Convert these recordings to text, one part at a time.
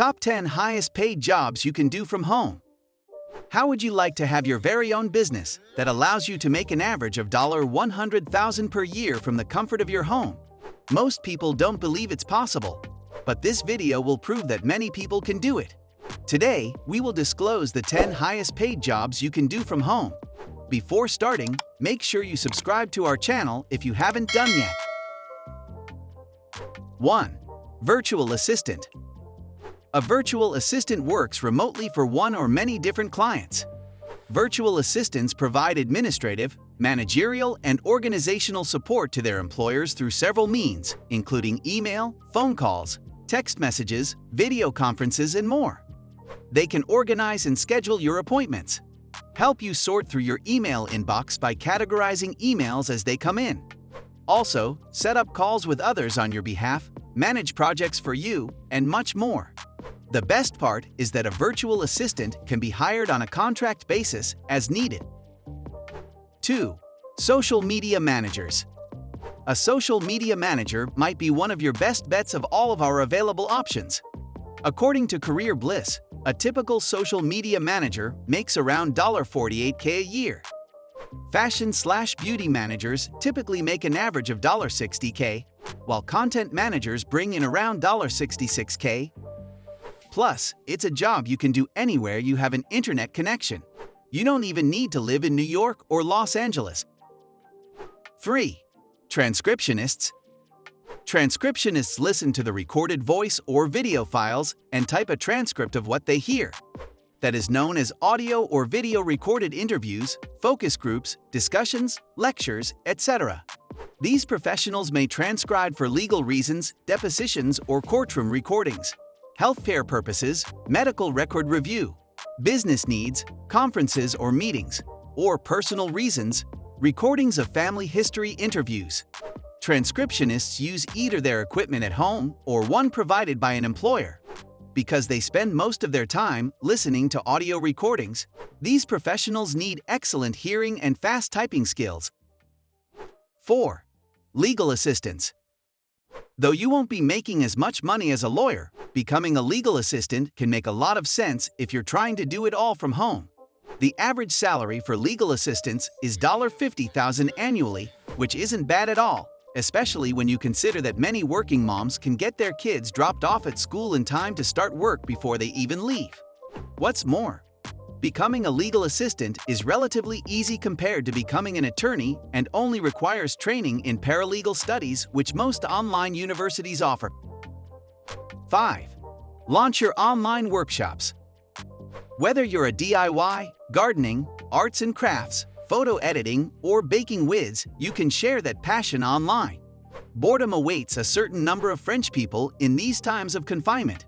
Top 10 highest paid jobs you can do from home. How would you like to have your very own business that allows you to make an average of $100,000 per year from the comfort of your home? Most people don't believe it's possible, but this video will prove that many people can do it. Today, we will disclose the 10 highest paid jobs you can do from home. Before starting, make sure you subscribe to our channel if you haven't done yet. 1. Virtual assistant. A virtual assistant works remotely for one or many different clients. Virtual assistants provide administrative, managerial, and organizational support to their employers through several means, including email, phone calls, text messages, video conferences, and more. They can organize and schedule your appointments, help you sort through your email inbox by categorizing emails as they come in. Also, set up calls with others on your behalf, manage projects for you, and much more. The best part is that a virtual assistant can be hired on a contract basis as needed. 2. Social media managers. A social media manager might be one of your best bets of all of our available options. According to Career Bliss, a typical social media manager makes around $48K a year. Fashion/beauty managers typically make an average of $60K, while content managers bring in around $66K. Plus, it's a job you can do anywhere you have an internet connection. You don't even need to live in New York or Los Angeles. 3. Transcriptionists. Transcriptionists listen to the recorded voice or video files and type a transcript of what they hear. That is known as audio or video recorded interviews, focus groups, discussions, lectures, etc. These professionals may transcribe for legal reasons, depositions, or courtroom recordings, healthcare purposes, medical record review, business needs, conferences or meetings, or personal reasons, recordings of family history interviews. Transcriptionists use either their equipment at home or one provided by an employer. Because they spend most of their time listening to audio recordings, these professionals need excellent hearing and fast typing skills. 4. Legal assistants. Though you won't be making as much money as a lawyer, becoming a legal assistant can make a lot of sense if you're trying to do it all from home. The average salary for legal assistants is $50,000 annually, which isn't bad at all, especially when you consider that many working moms can get their kids dropped off at school in time to start work before they even leave. What's more, becoming a legal assistant is relatively easy compared to becoming an attorney and only requires training in paralegal studies, which most online universities offer. 5. Launch your online workshops. Whether you're a DIY, gardening, arts and crafts, photo editing, or baking whiz, you can share that passion online. Boredom awaits a certain number of French people in these times of confinement.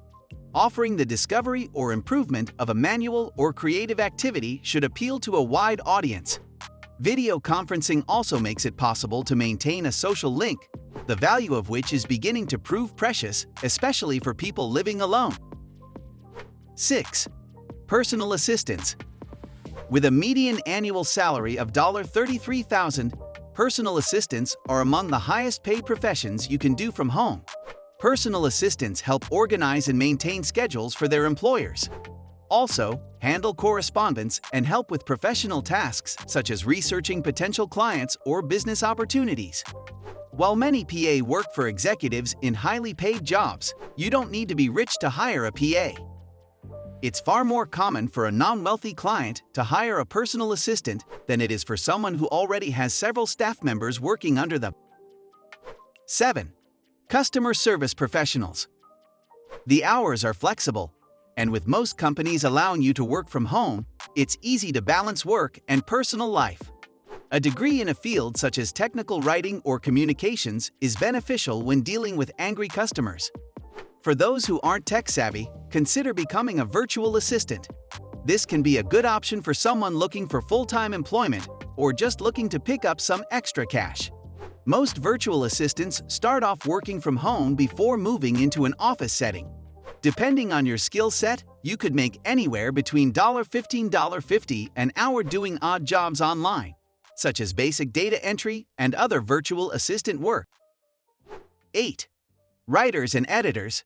Offering the discovery or improvement of a manual or creative activity should appeal to a wide audience. Video conferencing also makes it possible to maintain a social link, the value of which is beginning to prove precious, especially for people living alone. 6. Personal assistants. With a median annual salary of $33,000, personal assistants are among the highest paid professions you can do from home. Personal assistants help organize and maintain schedules for their employers. Also, handle correspondence and help with professional tasks such as researching potential clients or business opportunities. While many PA work for executives in highly paid jobs, you don't need to be rich to hire a PA. It's far more common for a non-wealthy client to hire a personal assistant than it is for someone who already has several staff members working under them. 7. Customer service professionals. The hours are flexible, and with most companies allowing you to work from home, it's easy to balance work and personal life. A degree in a field such as technical writing or communications is beneficial when dealing with angry customers. For those who aren't tech-savvy, consider becoming a virtual assistant. This can be a good option for someone looking for full-time employment or just looking to pick up some extra cash. Most virtual assistants start off working from home before moving into an office setting. Depending on your skill set, you could make anywhere between $15 to $50 an hour doing odd jobs online, such as basic data entry and other virtual assistant work. 8. Writers and editors.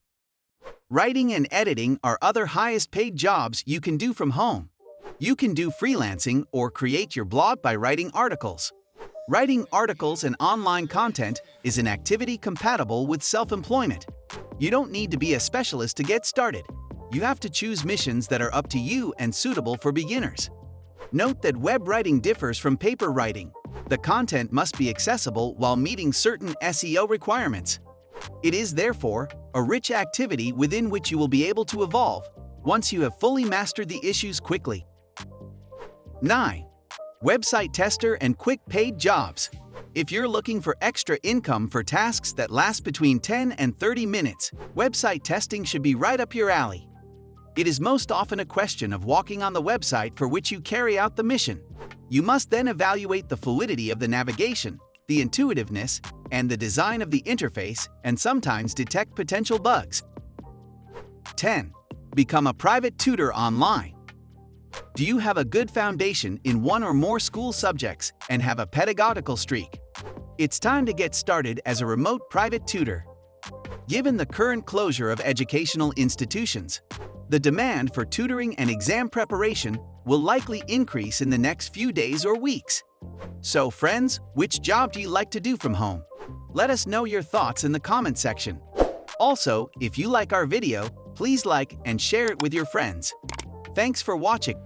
Writing and editing are other highest paid jobs you can do from home. You can do freelancing or create your blog by writing articles. Writing articles and online content is an activity compatible with self-employment. You don't need to be a specialist to get started. You have to choose missions that are up to you and suitable for beginners. Note that web writing differs from paper writing. The content must be accessible while meeting certain SEO requirements. It is, therefore, a rich activity within which you will be able to evolve once you have fully mastered the issues quickly. 9. Website tester and quick paid jobs. If you're looking for extra income for tasks that last between 10 and 30 minutes, website testing should be right up your alley. It is most often a question of walking on the website for which you carry out the mission. You must then evaluate the fluidity of the navigation, the intuitiveness, and the design of the interface, and sometimes detect potential bugs. 10. Become a private tutor online. Do you have a good foundation in one or more school subjects and have a pedagogical streak? It's time to get started as a remote private tutor. Given the current closure of educational institutions, the demand for tutoring and exam preparation will likely increase in the next few days or weeks. So friends, which job do you like to do from home? Let us know your thoughts in the comment section. Also, if you like our video, please like and share it with your friends. Thanks for watching.